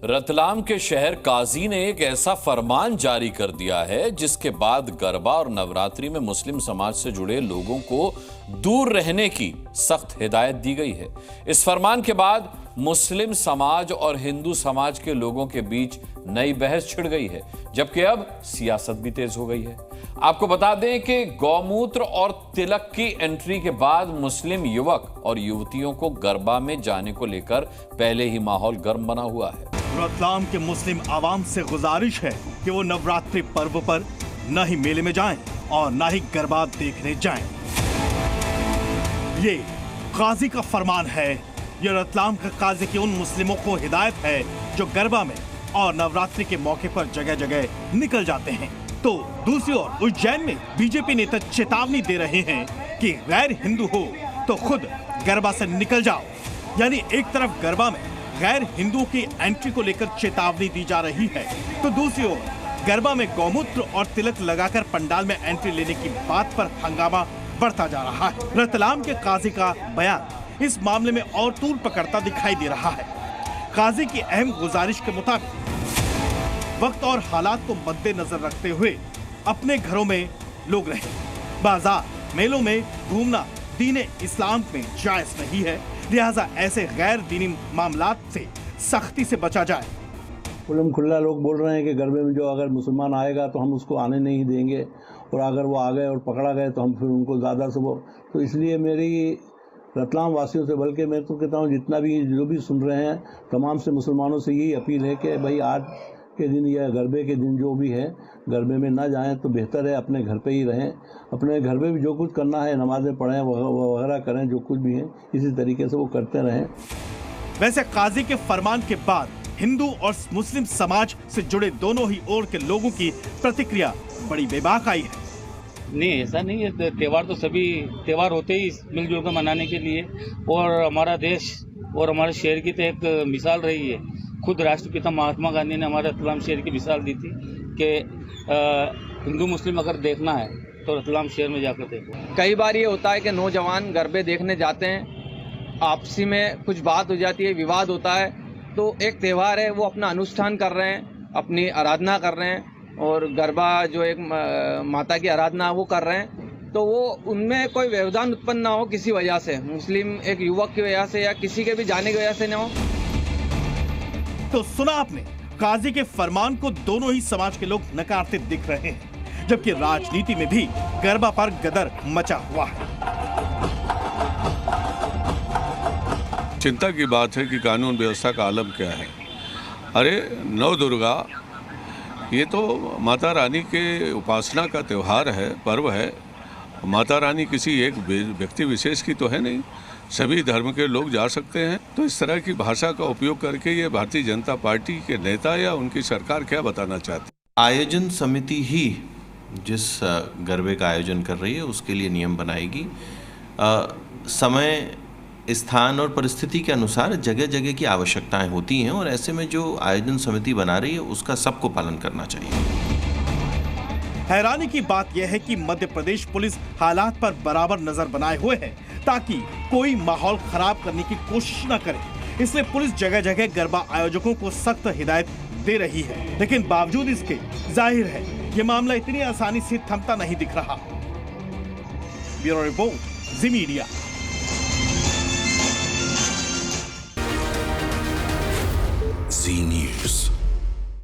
रतलाम के शहर काजी ने एक ऐसा फरमान जारी कर दिया है जिसके बाद गरबा और नवरात्रि में मुस्लिम समाज से जुड़े लोगों को दूर रहने की सख्त हिदायत दी गई है। इस फरमान के बाद मुस्लिम समाज और हिंदू समाज के लोगों के बीच नई बहस छिड़ गई है, जबकि अब सियासत भी तेज हो गई है। आपको बता दें कि गौमूत्र और तिलक की एंट्री के बाद मुस्लिम युवक और युवतियों को गरबा में जाने को लेकर पहले ही माहौल गर्म बना हुआ है। रतलाम के मुस्लिम आवाम से गुजारिश है कि वो नवरात्रि पर्व पर न ही मेले में जाएं और न ही गरबा देखने जाएं। ये काजी का फरमान है। ये रतलाम का काजी की उन मुस्लिमों को हिदायत है जो गरबा में और नवरात्रि के मौके पर जगह जगह निकल जाते हैं। तो दूसरी ओर उज्जैन में बीजेपी नेता चेतावनी दे रहे हैं कि गैर हिंदू हो तो खुद गरबा से निकल जाओ। यानी एक तरफ गरबा में गैर हिंदुओं की एंट्री को लेकर चेतावनी दी जा रही है, तो दूसरी ओर गरबा में गौमूत्र और तिलक लगाकर पंडाल में एंट्री लेने की बात पर हंगामा बढ़ता जा रहा है। रतलाम के काजी का बयान इस मामले में और तूल पकड़ता दिखाई दे रहा है। काजी की अहम गुजारिश के मुताबिक वक्त और हालात को मद्देनजर रखते हुए अपने घरों में लोग रहें। बाजार मेलों में घूमना दीन इस्लाम में जायज नहीं है, लिहाजा ऐसे गैर दीनी मामलात से सख्ती से बचा जाए। खुल्लम खुल्ला लोग बोल रहे हैं कि गरबे में जो अगर मुसलमान आएगा तो हम उसको आने नहीं देंगे, और अगर वो आ गए और पकड़ा गए तो हम फिर उनको ज़्यादा से वो। तो इसलिए मेरी रतलाम वासियों से, बल्कि मैं तो कहता हूँ जितना भी जो भी सुन रहे हैं तमाम से मुसलमानों से यही अपील है कि भाई आज के दिन या गरबे के दिन जो भी है गरबे में ना जाएं तो बेहतर है, अपने घर पे ही रहें। अपने घर पे भी जो कुछ करना है, नमाजें पढ़ें वगैरह करें, जो कुछ भी है इसी तरीके से वो करते रहें। वैसे काजी के फरमान के बाद हिंदू और मुस्लिम समाज से जुड़े दोनों ही ओर के लोगों की प्रतिक्रिया बड़ी बेबाक आई है। नहीं, ऐसा नहीं है। त्यौहार तो सभी त्यौहार होते ही मिलजुल कर मनाने के लिए, और हमारा देश और हमारे शहर की तो एक मिसाल रही है। खुद राष्ट्रपिता महात्मा गांधी ने हमारे रतलाम शहर की मिसाल दी थी कि हिंदू मुस्लिम अगर देखना है तो रतलाम शहर में जाकर देखो। कई बार ये होता है कि नौजवान गरबे देखने जाते हैं, आपसी में कुछ बात हो जाती है, विवाद होता है, तो एक त्यौहार है, वो अपना अनुष्ठान कर रहे हैं, अपनी आराधना कर रहे हैं, और गरबा जो एक माता की आराधना वो कर रहे हैं, तो वो उनमें कोई व्यवधान उत्पन्न ना हो किसी वजह से, मुस्लिम एक युवक की वजह से या किसी के भी जाने की वजह से ना हो। तो सुना आपने, काजी के फरमान को दोनों ही समाज के लोग नकारते दिख रहे हैं, जबकि राजनीति में भी गरबा पर गदर मचा हुआ है। चिंता की बात है कि कानून व्यवस्था का आलम क्या है। अरे नव दुर्गा ये तो माता रानी के उपासना का त्यौहार है, पर्व है। माता रानी किसी एक व्यक्ति विशेष की तो है नहीं, सभी धर्म के लोग जा सकते हैं। तो इस तरह की भाषा का उपयोग करके ये भारतीय जनता पार्टी के नेता या उनकी सरकार क्या बताना चाहती है? आयोजन समिति ही जिस गरबे का आयोजन कर रही है उसके लिए नियम बनाएगी। समय, स्थान और परिस्थिति के अनुसार जगह जगह की आवश्यकताएं होती हैं, और ऐसे में जो आयोजन समिति बना रही है उसका सबको पालन करना चाहिए। हैरानी की बात यह है कि मध्य प्रदेश पुलिस हालात पर बराबर नजर बनाए हुए है ताकि कोई माहौल खराब करने की कोशिश न करे। इसलिए पुलिस जगह जगह गरबा आयोजकों को सख्त हिदायत दे रही है, लेकिन बावजूद इसके जाहिर है ये मामला इतनी आसानी से थमता नहीं दिख रहा। ब्यूरो रिपोर्ट, जी मीडिया। जी न्यूज़।